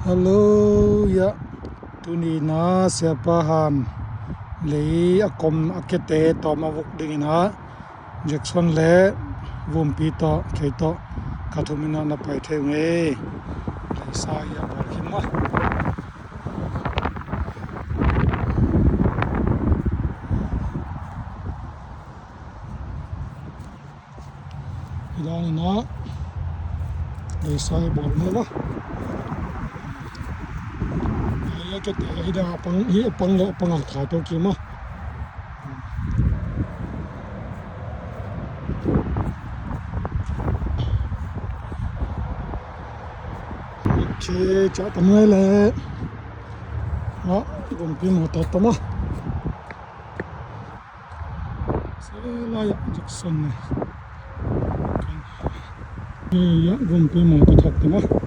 Hello ya tuni na sepahan lei akom akete to mawuk dingina Jackson le vumpi to keto kathumina na pai thenge sa ya barkhima idana dei sai bornela cái hi da pang le pang thai to ki ma che cha tamai le ha gom pi mo ta tama se la ya Jackson ne ya gom pi mo ta thak tama